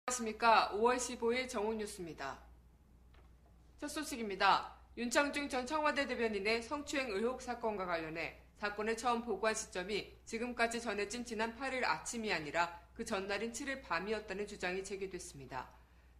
안녕하십니까. 5월 15일 정오뉴스입니다. 첫 소식입니다. 윤창중 전 청와대 대변인의 성추행 의혹 사건과 관련해 사건을 처음 보고한 시점이 지금까지 전해진 지난 8일 아침이 아니라 그 전날인 7일 밤이었다는 주장이 제기됐습니다.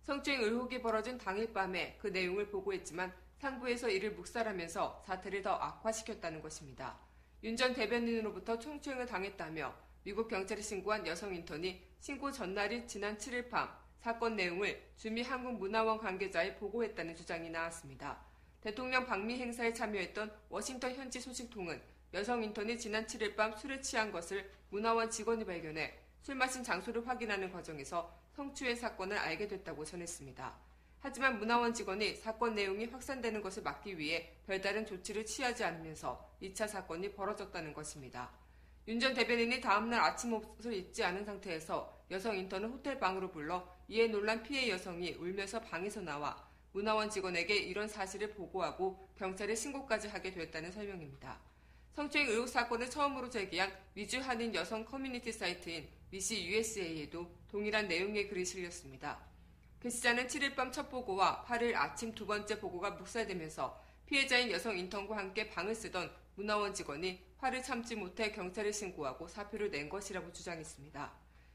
성추행 의혹이 벌어진 당일 밤에 그 내용을 보고했지만 상부에서 이를 묵살하면서 사태를 더 악화시켰다는 것입니다. 윤 전 대변인으로부터 성추행을 당했다며 미국 경찰에 신고한 여성 인턴이 신고 전날인 지난 7일 밤 사건 내용을 주미 한국문화원 관계자에 보고했다는 주장이 나왔습니다. 대통령 방미 행사에 참여했던 워싱턴 현지 소식통은 여성 인턴이 지난 7일 밤 술에 취한 것을 문화원 직원이 발견해 술 마신 장소를 확인하는 과정에서 성추행 사건을 알게 됐다고 전했습니다. 하지만 문화원 직원이 사건 내용이 확산되는 것을 막기 위해 별다른 조치를 취하지 않으면서 2차 사건이 벌어졌다는 것입니다. 윤 전 대변인이 다음날 아침 옷을 입지 않은 상태에서 여성 인턴을 호텔 방으로 불러 이에 놀란 피해 여성이 울면서 방에서 나와 문화원 직원에게 이런 사실을 보고하고 경찰에 신고까지 하게 됐다는 설명입니다. 성추행 의혹 사건을 처음으로 제기한 위주 한인 여성 커뮤니티 사이트인 미시 USA에도 동일한 내용의 글이 실렸습니다. 게시자는 7일 밤 첫 보고와 8일 아침 두 번째 보고가 묵살되면서 피해자인 여성 인턴과 함께 방을 쓰던 문화원 직원이 화를 참지 못해 경찰에 신고하고 사표를 낸 것이라고 주장했습니다.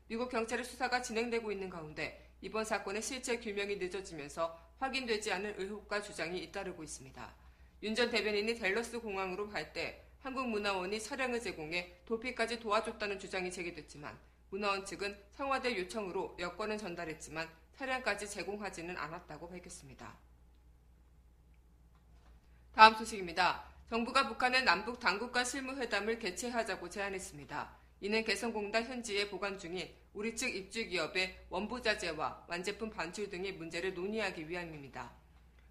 미국 경찰의 수사가 진행되고 있는 가운데 이번 사건의 실체 규명이 늦어지면서 확인되지 않은 의혹과 주장이 잇따르고 있습니다. 윤 전 대변인이 댈러스 공항으로 갈 때 한국문화원이 차량을 제공해 도피까지 도와줬다는 주장이 제기됐지만 문화원 측은 청와대 요청으로 여권은 전달했지만 차량까지 제공하지는 않았다고 밝혔습니다. 다음 소식입니다. 정부가 북한의 남북 당국간 실무회담을 개최하자고 제안했습니다. 이는 개성공단 현지에 보관 중인 우리 측 입주기업의 원부자재와 완제품 반출 등의 문제를 논의하기 위함입니다.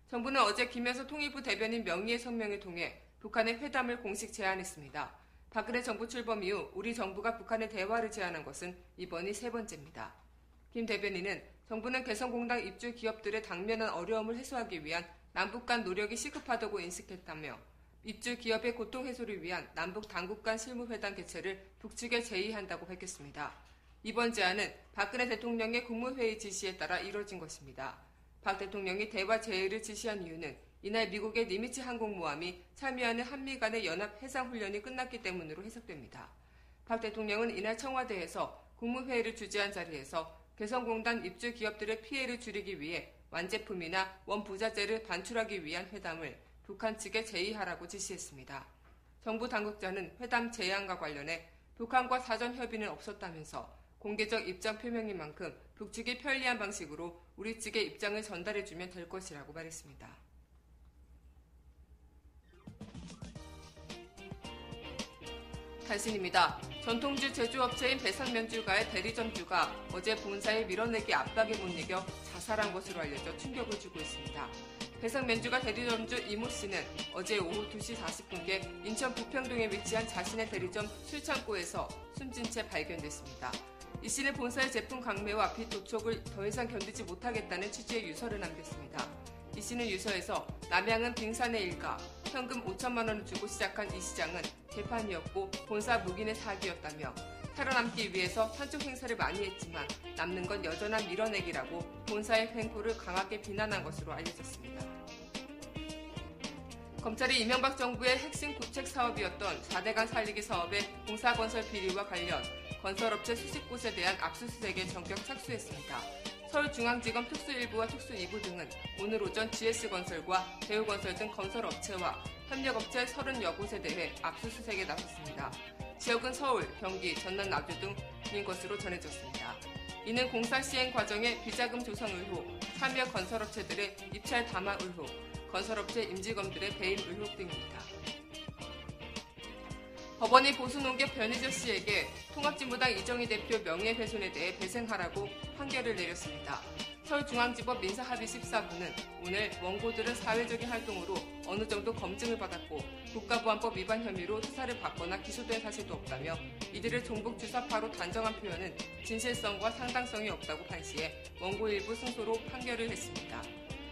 정부는 어제 김현수 통일부 대변인 명의의 성명을 통해 북한의 회담을 공식 제안했습니다. 박근혜 정부 출범 이후 우리 정부가 북한의 대화를 제안한 것은 이번이 세 번째입니다. 김 대변인은 정부는 개성공단 입주 기업들의 당면한 어려움을 해소하기 위한 남북 간 노력이 시급하다고 인식했다며 입주 기업의 고통 해소를 위한 남북 당국 간 실무회담 개최를 북측에 제의한다고 밝혔습니다. 이번 제안은 박근혜 대통령의 국무회의 지시에 따라 이뤄진 것입니다. 박 대통령이 대화 제의를 지시한 이유는 이날 미국의 니미츠 항공모함이 참여하는 한미 간의 연합 해상훈련이 끝났기 때문으로 해석됩니다. 박 대통령은 이날 청와대에서 국무회의를 주재한 자리에서 개성공단 입주 기업들의 피해를 줄이기 위해 완제품이나 원부자재를 반출하기 위한 회담을 북한 측에 제의하라고 지시했습니다. 정부 당국자는 회담 제안과 관련해 북한과 사전 협의는 없었다면서 공개적 입장 표명인 만큼 북측이 편리한 방식으로 우리 측의 입장을 전달해주면 될 것이라고 말했습니다. 단신입니다. 전통주 제조업체인 배상면주가의 대리점주가 어제 본사의 밀어내기 압박에 못 이겨 자살한 것으로 알려져 충격을 주고 있습니다. 배상면주가 대리점주 이모 씨는 어제 오후 2시 40분께 인천 부평동에 위치한 자신의 대리점 술창고에서 숨진 채 발견됐습니다. 이 씨는 본사의 제품 강매와 빚 도촉을 더 이상 견디지 못하겠다는 취지의 유서를 남겼습니다. 이 씨는 유서에서 남양은 빙산의 일가, 현금 5천만 원을 주고 시작한 이 시장은 개판이었고 본사 묵인의 사기였다며 살아남기 위해서 한쪽 행사를 많이 했지만 남는 건 여전한 밀어내기라고 본사의 횡포를 강하게 비난한 것으로 알려졌습니다. 검찰이 이명박 정부의 핵심 국책 사업이었던 4대강 살리기 사업의 공사건설 비리와 관련 건설업체 수십 곳에 대한 압수수색에 전격 착수했습니다. 서울중앙지검 특수1부와 특수2부 등은 오늘 오전 GS건설과 대우건설 등 건설업체와 협력업체 30여 곳에 대해 압수수색에 나섰습니다. 지역은 서울, 경기, 전남, 나주 등인 것으로 전해졌습니다. 이는 공사 시행 과정의 비자금 조성 의혹, 참여 건설업체들의 입찰 담화 의혹, 건설업체 임직원들의 배임 의혹 등입니다. 법원이 보수농협 변희재 씨에게 통합진보당 이정희 대표 명예훼손에 대해 배상하라고 판결을 내렸습니다. 서울중앙지법 민사합의 14부는 오늘 원고들은 사회적인 활동으로 어느 정도 검증을 받았고 국가보안법 위반 혐의로 수사를 받거나 기소된 사실도 없다며 이들을 종북주사파로 단정한 표현은 진실성과 상당성이 없다고 판시해 원고 일부 승소로 판결을 했습니다.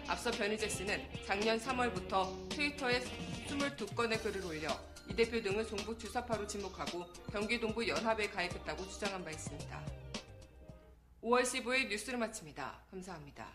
앞서 변희재 씨는 작년 3월부터 트위터에 22건의 글을 올려 이 대표 등을 종북 주사파로 지목하고 경기동부 연합에 가입했다고 주장한 바 있습니다. 5월 15일 뉴스를 마칩니다. 감사합니다.